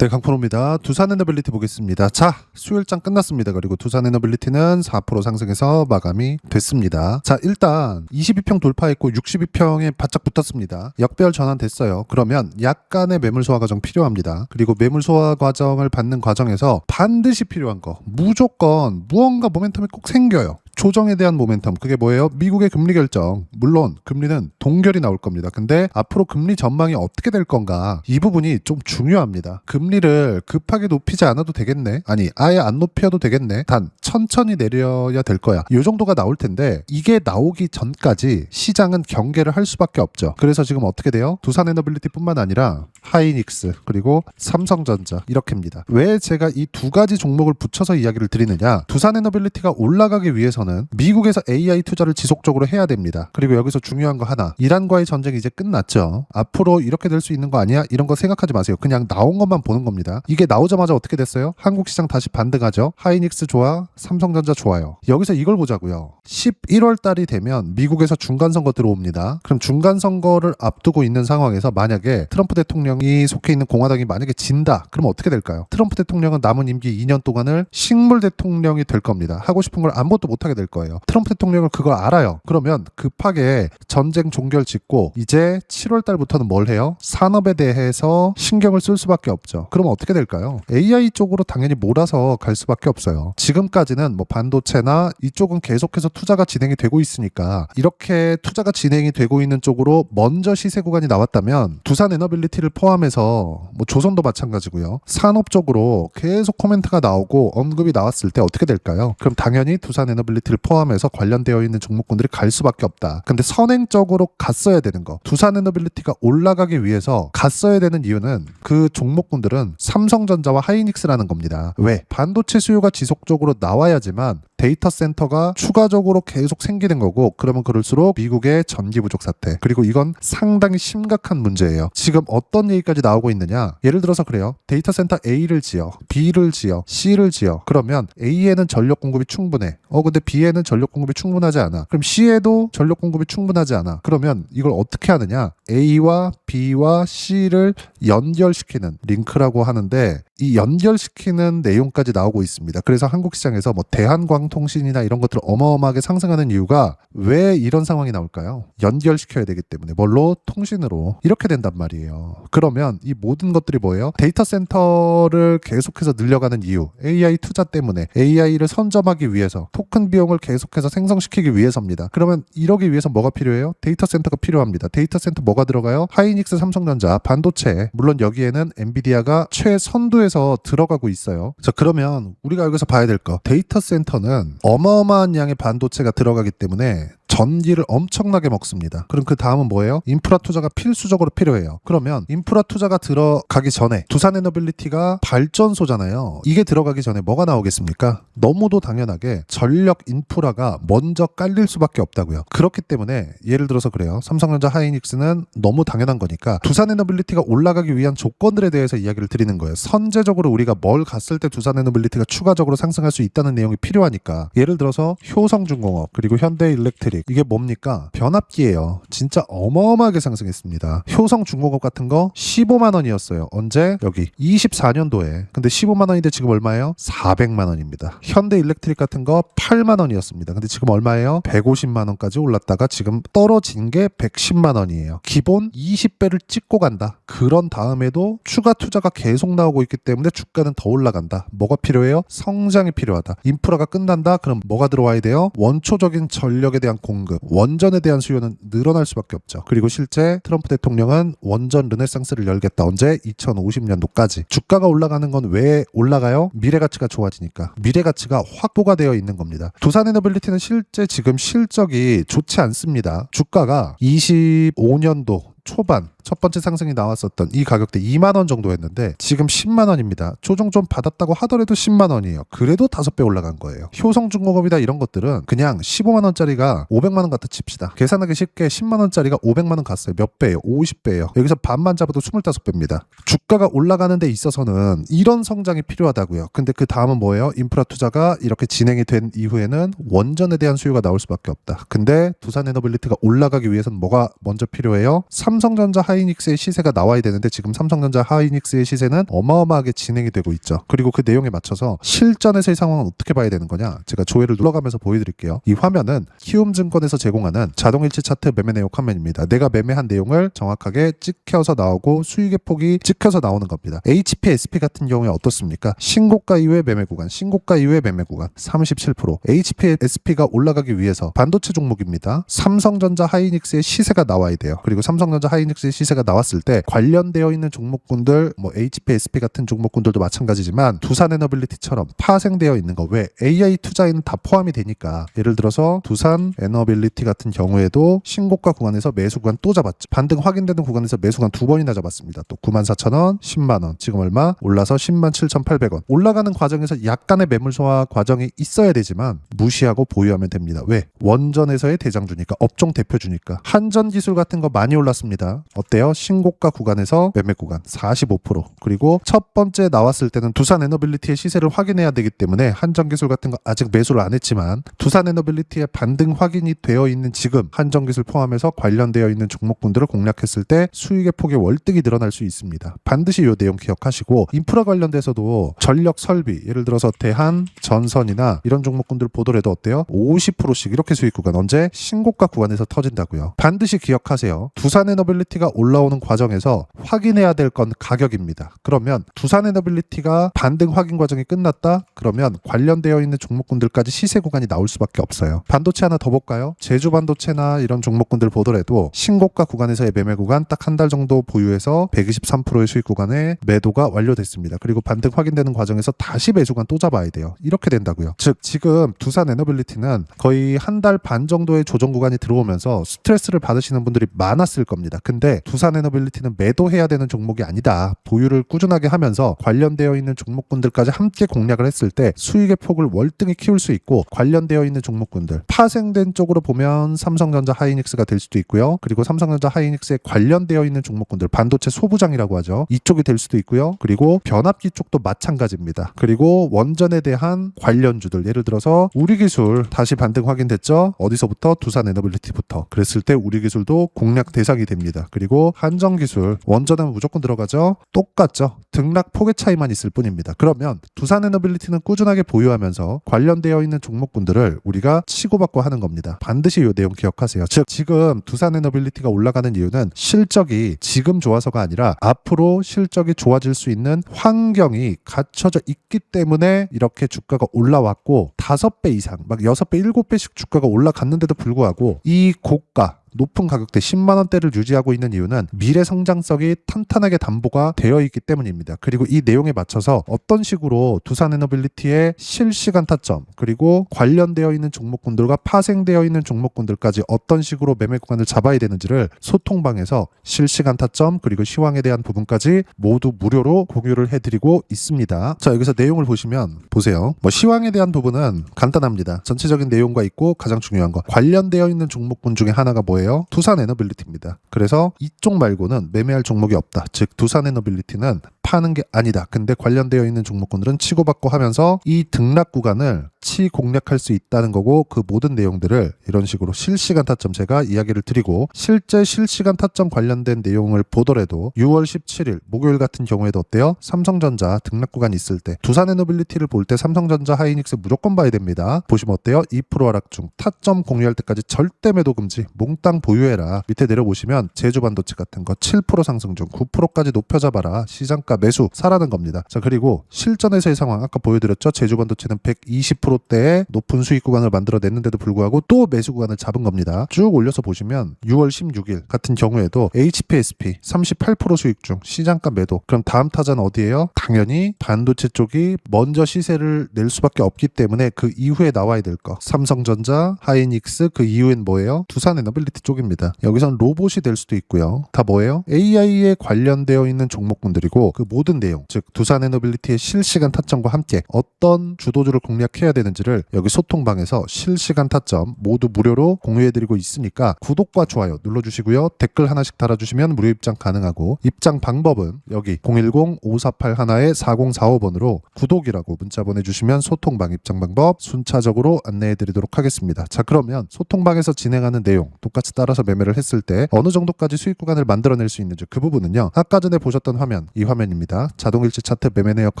네, 강프로입니다. 두산 에너빌리티 보겠습니다. 자, 수요일장 끝났습니다. 그리고 두산 에너빌리티는 4% 상승해서 마감이 됐습니다. 자, 일단 22평 돌파했고 62평에 바짝 붙었습니다. 역배열 전환됐어요. 그러면 약간의 매물 소화 과정 필요합니다. 그리고 매물 소화 과정을 받는 과정에서 반드시 필요한 거, 무조건 무언가 모멘텀이 꼭 생겨요. 조정에 대한 모멘텀, 그게 뭐예요? 미국의 금리 결정. 물론 금리는 동결이 나올 겁니다. 근데 앞으로 금리 전망이 어떻게 될 건가, 이 부분이 좀 중요합니다. 금리를 급하게 높이지 않아도 되겠네, 아니 아예 안 높여도 되겠네, 단 천천히 내려야 될 거야, 이 정도가 나올 텐데, 이게 나오기 전까지 시장은 경계를 할 수밖에 없죠. 그래서 지금 어떻게 돼요? 두산 에너빌리티 뿐만 아니라 하이닉스 그리고 삼성전자 이렇게입니다. 왜 제가 이 두 가지 종목을 붙여서 이야기를 드리느냐, 두산 에너빌리티가 올라가기 위해서는 미국에서 AI 투자를 지속적으로 해야 됩니다. 그리고 여기서 중요한 거 하나, 이란과의 전쟁이 이제 끝났죠. 앞으로 이렇게 될 수 있는 거 아니야? 이런 거 생각하지 마세요. 그냥 나온 것만 보는 겁니다. 이게 나오자마자 어떻게 됐어요? 한국 시장 다시 반등하죠. 하이닉스 좋아, 삼성전자 좋아요. 여기서 이걸 보자고요. 11월 달이 되면 미국에서 중간선거 들어옵니다. 그럼 중간선거를 앞두고 있는 상황에서 만약에 트럼프 대통령이 속해 있는 공화당이 만약에 진다, 그럼 어떻게 될까요? 트럼프 대통령은 남은 임기 2년 동안을 식물 대통령이 될 겁니다. 하고 싶은 걸 아무것도 못하게 될 거예요. 트럼프 대통령은 그걸 알아요. 그러면 급하게 전쟁 종결 짓고 이제 7월 달부터는 뭘 해요? 산업에 대해서 신경을 쓸 수밖에 없죠. 그러면 어떻게 될까요? AI 쪽으로 당연히 몰아서 갈 수밖에 없어요. 지금까지는 뭐 반도체나 이쪽은 계속해서 투자가 진행이 되고 있으니까, 이렇게 투자가 진행이 되고 있는 쪽으로 먼저 시세 구간이 나왔다면 두산 에너빌리티를 포함해서 뭐 조선도 마찬가지고요. 산업 쪽으로 계속 코멘트가 나오고 언급이 나왔을 때 어떻게 될까요? 그럼 당연히 두산 에너빌리티를 포함해서 관련되어 있는 종목군들이 갈 수밖에 없다. 근데 선행적으로 갔어야 되는 거, 두산 에너빌리티가 올라가기 위해서 갔어야 되는 이유는, 그 종목군들은 삼성전자와 하이닉스라는 겁니다. 왜? 반도체 수요가 지속적으로 나와야지만 데이터 센터가 추가적으로 계속 생기는 거고, 그러면 그럴수록 미국의 전기 부족 사태, 그리고 이건 상당히 심각한 문제예요. 지금 어떤 얘기까지 나오고 있느냐, 예를 들어서 그래요. 데이터 센터 A를 지어, B를 지어, C를 지어. 그러면 A에는 전력 공급이 충분해. 근데 B에는 전력 공급이 충분하지 않아. 그럼 C에도 전력 공급이 충분하지 않아. 그러면 이걸 어떻게 하느냐, A와 B와 C를 연결시키는 링크라고 하는데, 이 연결시키는 내용까지 나오고 있습니다. 그래서 한국 시장에서 뭐 대한광통신이나 이런 것들 어마어마하게 상승하는 이유가 왜 이런 상황이 나올까요? 연결시켜야 되기 때문에. 뭘로? 통신으로. 이렇게 된단 말이에요. 그러면 이 모든 것들이 뭐예요? 데이터 센터를 계속해서 늘려가는 이유, AI 투자 때문에, AI를 선점하기 위해서, 토큰 비용을 계속해서 생성시키기 위해서입니다. 그러면 이러기 위해서 뭐가 필요해요? 데이터 센터가 필요합니다. 데이터 센터 뭐가 들어가요? 하이닉스, 삼성전자, 반도체, 물론 여기에는 엔비디아가 최선두에서 들어가고 있어요. 자, 그러면 우리가 여기서 봐야 될 거, 데이터 센터는 어마어마한 양의 반도체가 들어가기 때문에 전기를 엄청나게 먹습니다. 그럼 그 다음은 뭐예요? 인프라 투자가 필수적으로 필요해요. 그러면 인프라 투자가 들어가기 전에 두산 에너빌리티가 발전소잖아요. 이게 들어가기 전에 뭐가 나오겠습니까? 너무도 당연하게 전력 인프라가 먼저 깔릴 수밖에 없다고요. 그렇기 때문에 예를 들어서 그래요. 삼성전자, 하이닉스는 너무 당연한 거니까 두산 에너빌리티가 올라가기 위한 조건들에 대해서 이야기를 드리는 거예요. 선제적으로 우리가 뭘 갔을 때 두산 에너빌리티가 추가적으로 상승할 수 있다는 내용이 필요하니까, 예를 들어서 효성중공업 그리고 현대일렉트릭, 이게 뭡니까? 변압기예요. 진짜 어마어마하게 상승했습니다. 효성중공업 같은 거 15만 원이었어요. 언제? 여기 24년도에. 근데 15만 원인데 지금 얼마예요? 400만 원입니다. 현대일렉트릭 같은 거 8만 원이었습니다. 근데 지금 얼마예요? 150만 원까지 올랐다가 지금 떨어진 게 110만 원이에요. 기본 20배를 찍고 간다. 그런 다음에도 추가 투자가 계속 나오고 있기 때문에 주가는 더 올라간다. 뭐가 필요해요? 성장이 필요하다. 인프라가 끝난다? 그럼 뭐가 들어와야 돼요? 원초적인 전력에 대한 공급, 원전에 대한 수요는 늘어날 수밖에 없죠. 그리고 실제 트럼프 대통령은 원전 르네상스를 열겠다. 언제? 2050년도까지. 주가가 올라가는 건 왜 올라가요? 미래 가치가 좋아지니까. 미래 가치가 확보가 되어 있는 겁니다. 두산 에너빌리티는 실제 지금 실적이 좋지 않습니다. 주가가 25년도 초반 첫 번째 상승이 나왔었던 이 가격대 2만 원 정도 했는데 지금 10만 원입니다. 조정 좀 받았다고 하더라도 10만 원이에요. 그래도 5배 올라간 거예요. 효성중공업이다 이런 것들은 그냥 15만 원짜리가 500만 원 갖다 칩시다. 계산하기 쉽게 10만 원짜리가 500만 원 갔어요. 몇 배예요? 50배예요. 여기서 반만 잡아도 25배입니다. 주가가 올라가는 데 있어서는 이런 성장이 필요하다고요. 근데 그 다음은 뭐예요? 인프라 투자가 이렇게 진행이 된 이후에는 원전에 대한 수요가 나올 수밖에 없다. 근데 두산 에너빌리티가 올라가기 위해서는 뭐가 먼저 필요해요? 삼성전자 하이닉스의 시세가 나와야 되는데 지금 삼성전자 하이닉스의 시세는 어마어마하게 진행이 되고 있죠. 그리고 그 내용에 맞춰서 실전에서의 상황은 어떻게 봐야 되는 거냐, 제가 조회를 눌러가면서 보여드릴게요. 이 화면은 키움증권에서 제공하는 자동일치 차트 매매 내용 화면입니다. 내가 매매한 내용을 정확하게 찍혀서 나오고 수익의 폭이 찍혀서 나오는 겁니다. HPSP 같은 경우에 어떻습니까? 신고가 이후의 매매 구간, 신고가 이후의 매매 구간 37%. HPSP가 올라가기 위해서 반도체 종목입니다. 삼성전자 하이닉스의 시세가 나와야 돼요. 그리고 삼성전자 하이닉스의 시세가 나왔을 때 관련되어 있는 종목군들, 뭐 HPSP 같은 종목군들도 마찬가지지만 두산에너빌리티처럼 파생되어 있는 거, 왜 AI 투자에는 다 포함이 되니까. 예를 들어서 두산에너빌리티 같은 경우에도 신고가 구간에서 매수 구간 또 잡았죠. 반등 확인되는 구간에서 매수 구간 두 번이나 잡았습니다. 또 94,000원, 10만원, 지금 얼마? 올라서 107,800원. 올라가는 과정에서 약간의 매물 소화 과정이 있어야 되지만 무시하고 보유하면 됩니다. 왜? 원전에서의 대장주니까, 업종 대표주니까. 한전기술 같은 거 많이 올랐습니다. 어때요? 신고가 구간에서 매매 구간 45%. 그리고 첫 번째 나왔을 때는 두산에너빌리티의 시세를 확인해야 되기 때문에 한전기술 같은 거 아직 매수를 안 했지만 두산에너빌리티의 반등 확인이 되어 있는 지금 한전기술 포함해서 관련되어 있는 종목군들을 공략했을 때 수익의 폭이 월등히 늘어날 수 있습니다. 반드시 이 내용 기억하시고, 인프라 관련돼서도 전력 설비, 예를 들어서 대한, 전선이나 이런 종목군들 보더라도 어때요? 50%씩 이렇게 수익 구간 언제? 신고가 구간에서 터진다고요. 반드시 기억하세요. 두산에너빌리티가 올라오는 과정에서 확인해야 될 건 가격입니다. 그러면 두산에너빌리티가 반등 확인 과정이 끝났다? 그러면 관련되어 있는 종목군들까지 시세 구간이 나올 수밖에 없어요. 반도체 하나 더 볼까요? 제주반도체나 이런 종목군들 보더라도 신고가 구간에서의 매매 구간 딱 한 달 정도 보유해서 123%의 수익 구간에 매도가 완료됐습니다. 그리고 반등 확인되는 과정에서 다시 매수 구간 또 잡아야 돼요. 이렇게 된다고요. 즉 지금 두산에너빌리티는 거의 한 달 반 정도의 조정 구간이 들어오면서 스트레스를 받으시는 분들이 많았을 겁니다. 근데 두산에너빌리티는 매도해야 되는 종목이 아니다. 보유를 꾸준하게 하면서 관련되어 있는 종목군들까지 함께 공략을 했을 때 수익의 폭을 월등히 키울 수 있고, 관련되어 있는 종목군들 파생된 쪽으로 보면 삼성전자 하이닉스가 될 수도 있고요. 그리고 삼성전자 하이닉스에 관련되어 있는 종목군들, 반도체 소부장이라고 하죠. 이쪽이 될 수도 있고요. 그리고 변압기 쪽도 마찬가지입니다. 그리고 원전에 대한 관련주들, 예를 들어서 우리기술 다시 반등 확인됐죠. 어디서부터? 두산에너빌리티부터. 그랬을 때 우리기술도 공략 대상이 됩니다. 그리고 한전기술, 원전은 무조건 들어가죠. 똑같죠. 등락 폭의 차이만 있을 뿐입니다. 그러면 두산에너빌리티는 꾸준하게 보유하면서 관련되어 있는 종목군들을 우리가 치고받고 하는 겁니다. 반드시 이 내용 기억하세요. 즉 지금 두산에너빌리티가 올라가는 이유는 실적이 지금 좋아서가 아니라 앞으로 실적이 좋아질 수 있는 환경이 갖춰져 있기 때문에 이렇게 주가가 올라왔고, 5배 이상, 막 6배, 7배씩 주가가 올라갔는데도 불구하고 이 고가 높은 가격대 10만원대를 유지하고 있는 이유는 미래 성장성이 탄탄하게 담보가 되어 있기 때문입니다. 그리고 이 내용에 맞춰서 어떤 식으로 두산에너빌리티의 실시간 타점, 그리고 관련되어 있는 종목군들과 파생되어 있는 종목군들까지 어떤 식으로 매매 구간을 잡아야 되는지를 소통방에서 실시간 타점, 그리고 시황에 대한 부분까지 모두 무료로 공유를 해드리고 있습니다. 자, 여기서 내용을 보시면 보세요. 시황에 대한 부분은 간단합니다. 전체적인 내용과 있고, 가장 중요한 거 관련되어 있는 종목군 중에 하나가 뭐예요? 두산에너빌리티입니다. 그래서 이쪽 말고는 매매할 종목이 없다. 즉 두산에너빌리티는 파는 게 아니다. 근데 관련되어 있는 종목군들은 치고받고 하면서 이 등락 구간을 공략할 수 있다는 거고, 그 모든 내용들을 이런 식으로 실시간 타점 제가 이야기를 드리고, 실제 실시간 타점 관련된 내용을 보더라도 6월 17일 목요일 같은 경우에도 어때요? 삼성전자 등락 구간 있을 때 두산에너빌리티를 볼 때 삼성전자 하이닉스 무조건 봐야 됩니다. 보시면 어때요? 2% 하락 중, 타점 공유할 때까지 절대 매도 금지, 몽땅 보유해라. 밑에 내려보시면 제주반도체 같은 거 7% 상승 중, 9%까지 높여잡아라. 시장가 매수 사라는 겁니다. 자, 그리고 실전에서의 상황 아까 보여드렸죠. 제주반도체는 120%대의 높은 수익 구간을 만들어냈는데도 불구하고 또 매수 구간을 잡은 겁니다. 쭉 올려서 보시면 6월 16일 같은 경우에도 HPSP 38% 수익 중, 시장가 매도. 그럼 다음 타자는 어디예요? 당연히 반도체 쪽이 먼저 시세를 낼 수밖에 없기 때문에 그 이후에 나와야 될 거, 삼성전자, 하이닉스, 그 이후엔 뭐예요? 두산에너빌리티 쪽입니다. 여기선 로봇이 될 수도 있고요. 다 뭐예요? AI에 관련되어 있는 종목군들이고, 그 모든 내용, 즉 두산에너빌리티의 실시간 타점과 함께 어떤 주도주를 공략해야 되는지를 여기 소통방에서 실시간 타점 모두 무료로 공유해드리고 있으니까 구독과 좋아요 눌러주시고요. 댓글 하나씩 달아주시면 무료 입장 가능하고, 입장 방법은 여기 010-5481-4045번으로 구독이라고 문자 보내주시면 소통방 입장 방법 순차적으로 안내해드리도록 하겠습니다. 자, 그러면 소통방에서 진행하는 내용 똑같이 따라서 매매를 했을 때 어느 정도까지 수익 구간을 만들어낼 수 있는지 그 부분은요, 아까 전에 보셨던 화면, 이 화면입니다. 자동일치 차트 매매 내역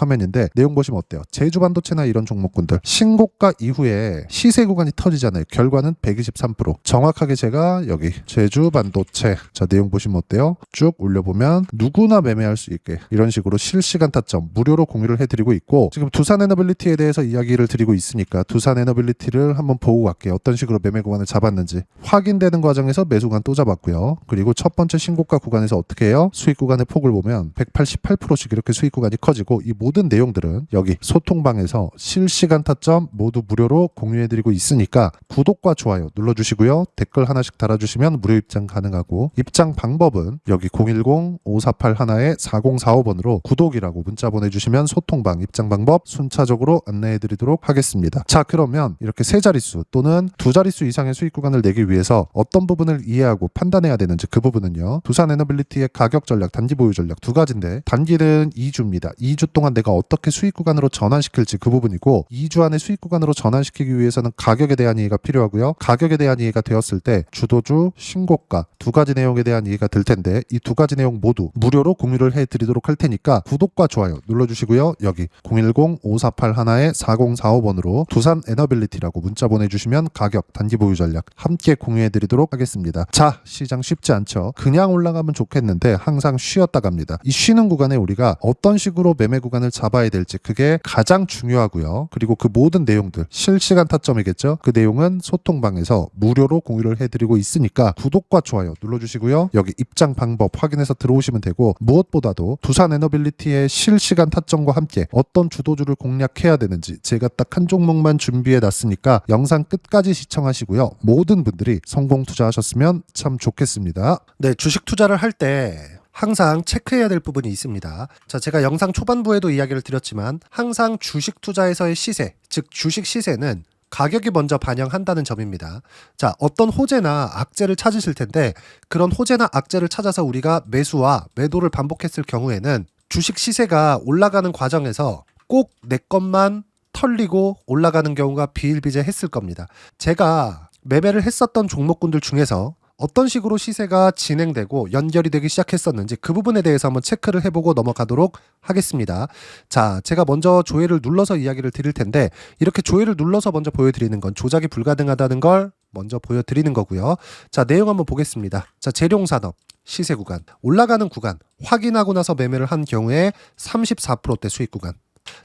화면인데 내용 보시면 어때요? 제주반도체나 이런 종목군들 신고가 이후에 시세 구간이 터지잖아요. 결과는 123%. 정확하게 제가 여기 제주반도체, 자 내용 보시면 어때요? 쭉 올려보면 누구나 매매할 수 있게 이런 식으로 실시간 타점 무료로 공유를 해드리고 있고, 지금 두산에너빌리티에 대해서 이야기를 드리고 있으니까 두산에너빌리티를 한번 보고 갈게요. 어떤 식으로 매매 구간을 잡았는지 확인되는 과정에서 매수 구간 또 잡았고요. 그리고 첫 번째 신고가 구간에서 어떻게 해요? 수익 구간의 폭을 보면 188%씩 이렇게 수익 구간이 커지고, 이 모든 내용들은 여기 소통방에서 실시간 타점 모두 무료로 공유해드리고 있으니까 구독과 좋아요 눌러주시고요. 댓글 하나씩 달아주시면 무료 입장 가능하고, 입장 방법은 여기 010-5481-4045번으로 구독이라고 문자 보내주시면 소통방 입장 방법 순차적으로 안내해드리도록 하겠습니다. 자, 그러면 이렇게 세 자릿수 또는 두 자릿수 이상의 수익 구간을 내기 위해서 어떤 부분을 이해하고 판단해야 되는지 그 부분은요, 두산에너빌리티의 가격 전략, 단기 보유 전략 두 가지인데, 단기는 2주입니다. 2주 동안 내가 어떻게 수익 구간으로 전환시킬지 그 부분이고, 2주 안에 수익 구간으로 전환시키기 위해서는 가격에 대한 이해가 필요하고요. 가격에 대한 이해가 되었을 때 주도주, 신고가 두 가지 내용에 대한 이해가 될 텐데, 이 두 가지 내용 모두 무료로 공유를 해드리도록 할 테니까 구독과 좋아요 눌러주시고요. 여기 010-5481-4045번으로 두산에너빌리티라고 문자 보내주시면 가격, 단기 보유 전략 함께 공유해드리도록 하겠습니다. 자, 시장 쉽지 않죠. 그냥 올라가면 좋겠는데 항상 쉬었다 갑니다. 이 쉬는 구간에 우리가 어떤 식으로 매매 구간을 잡아야 될지 그게 가장 중요하고요. 그리고 그 모든 내용들 실시간 타점이겠죠. 그 내용은 소통방에서 무료로 공유를 해드리고 있으니까 구독과 좋아요 눌러주시고요. 여기 입장 방법 확인해서 들어오시면 되고, 무엇보다도 두산에너빌리티의 실시간 타점과 함께 어떤 주도주를 공략해야 되는지 제가 딱 한 종목만 준비해 놨으니까 영상 끝까지 시청하시고요. 모든 분들이 성공 투자하셨으면 참 좋겠습니다. 네, 주식 투자를 할 때 항상 체크해야 될 부분이 있습니다. 자, 제가 영상 초반부에도 이야기를 드렸지만 항상 주식 투자에서의 시세, 즉 주식 시세는 가격이 먼저 반영한다는 점입니다. 자, 어떤 호재나 악재를 찾으실 텐데, 그런 호재나 악재를 찾아서 우리가 매수와 매도를 반복했을 경우에는 주식 시세가 올라가는 과정에서 꼭 내 것만 털리고 올라가는 경우가 비일비재했을 겁니다. 제가 매매를 했었던 종목군들 중에서 어떤 식으로 시세가 진행되고 연결이 되기 시작했었는지 그 부분에 대해서 한번 체크를 해보고 넘어가도록 하겠습니다. 자, 제가 먼저 조회를 눌러서 이야기를 드릴 텐데, 이렇게 조회를 눌러서 먼저 보여드리는 건 조작이 불가능하다는 걸 먼저 보여드리는 거고요. 자, 내용 한번 보겠습니다. 자, 재룡산업 시세 구간, 올라가는 구간 확인하고 나서 매매를 한 경우에 34%대 수익 구간.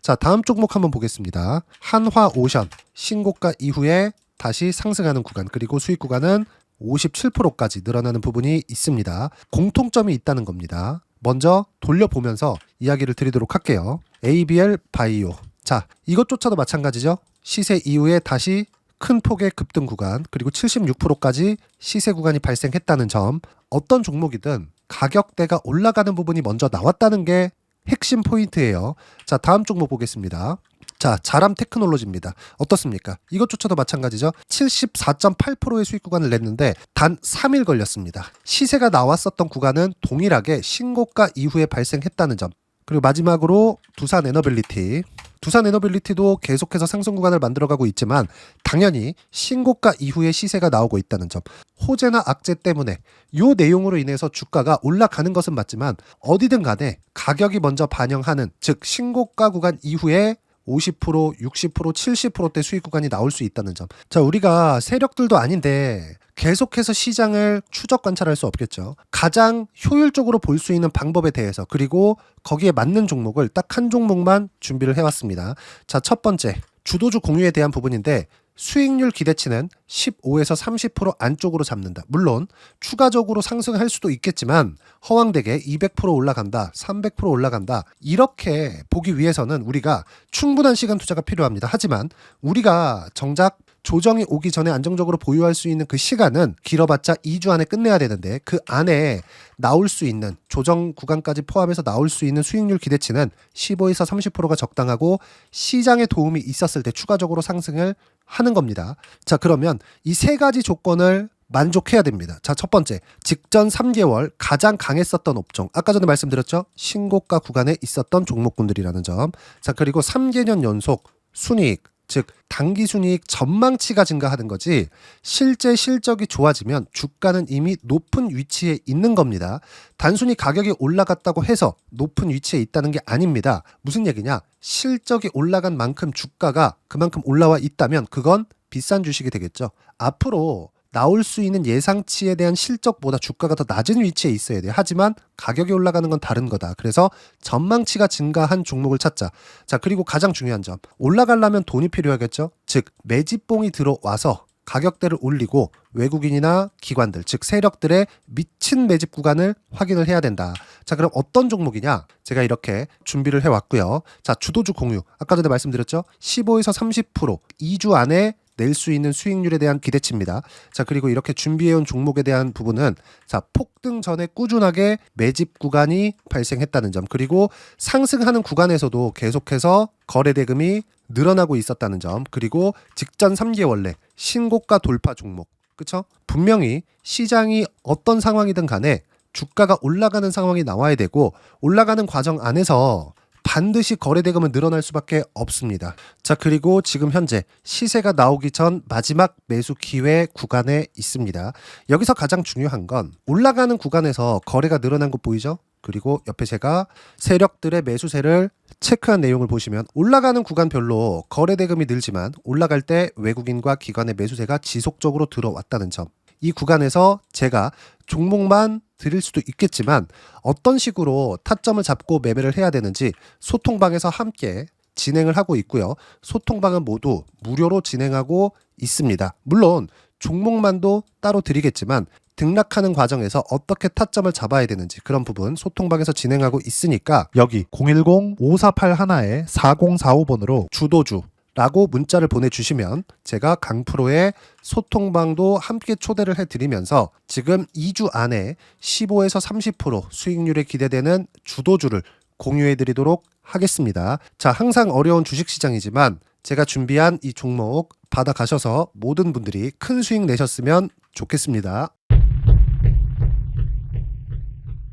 자, 다음 종목 한번 보겠습니다. 한화오션 신고가 이후에 다시 상승하는 구간, 그리고 수익 구간은 57%까지 늘어나는 부분이 있습니다. 공통점이 있다는 겁니다. 먼저 돌려보면서 이야기를 드리도록 할게요. ABL 바이오. 자, 이것조차도 마찬가지죠. 시세 이후에 다시 큰 폭의 급등 구간, 그리고 76%까지 시세 구간이 발생했다는 점, 어떤 종목이든 가격대가 올라가는 부분이 먼저 나왔다는 게 핵심 포인트예요. 자, 다음 종목 보겠습니다. 자, 자람 테크놀로지입니다. 어떻습니까? 이것조차도 마찬가지죠. 74.8%의 수익 구간을 냈는데 단 3일 걸렸습니다. 시세가 나왔었던 구간은 동일하게 신고가 이후에 발생했다는 점. 그리고 마지막으로 두산에너빌리티. 두산에너빌리티도 계속해서 상승 구간을 만들어가고 있지만 당연히 신고가 이후에 시세가 나오고 있다는 점. 호재나 악재 때문에 이 내용으로 인해서 주가가 올라가는 것은 맞지만 어디든 간에 가격이 먼저 반영하는, 즉 신고가 구간 이후에 50%, 60%, 70%대 수익 구간이 나올 수 있다는 점. 자, 우리가 세력들도 아닌데 계속해서 시장을 추적 관찰할 수 없겠죠. 가장 효율적으로 볼 수 있는 방법에 대해서, 그리고 거기에 맞는 종목을 딱 한 종목만 준비를 해왔습니다. 자, 첫 번째 주도주 공유에 대한 부분인데, 수익률 기대치는 15에서 30% 안쪽으로 잡는다. 물론 추가적으로 상승할 수도 있겠지만 허황되게 200% 올라간다, 300% 올라간다, 이렇게 보기 위해서는 우리가 충분한 시간 투자가 필요합니다. 하지만 우리가 정작 조정이 오기 전에 안정적으로 보유할 수 있는 그 시간은 길어봤자 2주 안에 끝내야 되는데 그 안에 나올 수 있는 조정 구간까지 포함해서 나올 수 있는 수익률 기대치는 15에서 30%가 적당하고 시장에 도움이 있었을 때 추가적으로 상승을 하는 겁니다. 자, 그러면 이 세 가지 조건을 만족해야 됩니다. 자, 첫 번째, 직전 3개월 가장 강했었던 업종. 아까 전에 말씀드렸죠? 신고가 구간에 있었던 종목군들이라는 점. 자, 그리고 3개년 연속 순이익, 즉 단기 순이익 전망치가 증가하는 거지 실제 실적이 좋아지면 주가는 이미 높은 위치에 있는 겁니다. 단순히 가격이 올라갔다고 해서 높은 위치에 있다는 게 아닙니다. 무슨 얘기냐? 실적이 올라간 만큼 주가가 그만큼 올라와 있다면 그건 비싼 주식이 되겠죠. 앞으로 나올 수 있는 예상치에 대한 실적보다 주가가 더 낮은 위치에 있어야 돼요. 하지만 가격이 올라가는 건 다른 거다. 그래서 전망치가 증가한 종목을 찾자. 자, 그리고 가장 중요한 점. 올라가려면 돈이 필요하겠죠. 즉 매집봉이 들어와서 가격대를 올리고 외국인이나 기관들, 즉 세력들의 미친 매집 구간을 확인을 해야 된다. 자, 그럼 어떤 종목이냐? 제가 이렇게 준비를 해왔고요. 자, 주도주 공유. 아까 전에 말씀드렸죠. 15에서 30% 2주 안에 낼 수 있는 수익률에 대한 기대치입니다. 자, 그리고 이렇게 준비해온 종목에 대한 부분은 자, 폭등 전에 꾸준하게 매집 구간이 발생했다는 점, 그리고 상승하는 구간에서도 계속해서 거래 대금이 늘어나고 있었다는 점, 그리고 직전 3개월 내 신고가 돌파 종목. 그쵸? 분명히 시장이 어떤 상황이든 간에 주가가 올라가는 상황이 나와야 되고 올라가는 과정 안에서 반드시 거래대금은 늘어날 수밖에 없습니다. 자, 그리고 지금 현재 시세가 나오기 전 마지막 매수 기회 구간에 있습니다. 여기서 가장 중요한 건 올라가는 구간에서 거래가 늘어난 거 보이죠? 그리고 옆에 제가 세력들의 매수세를 체크한 내용을 보시면 올라가는 구간별로 거래대금이 늘지만 올라갈 때 외국인과 기관의 매수세가 지속적으로 들어왔다는 점. 이 구간에서 제가 종목만 드릴 수도 있겠지만 어떤 식으로 타점을 잡고 매매를 해야 되는지 소통방에서 함께 진행을 하고 있고요. 소통방은 모두 무료로 진행하고 있습니다. 물론 종목만도 따로 드리겠지만 등락하는 과정에서 어떻게 타점을 잡아야 되는지 그런 부분 소통방에서 진행하고 있으니까 여기 010-5481-4045번으로 주도주 라고 문자를 보내주시면 제가 강프로의 소통방도 함께 초대를 해드리면서 지금 2주 안에 15에서 30% 수익률이 기대되는 주도주를 공유해드리도록 하겠습니다. 자, 항상 어려운 주식시장이지만 제가 준비한 이 종목 받아가셔서 모든 분들이 큰 수익 내셨으면 좋겠습니다.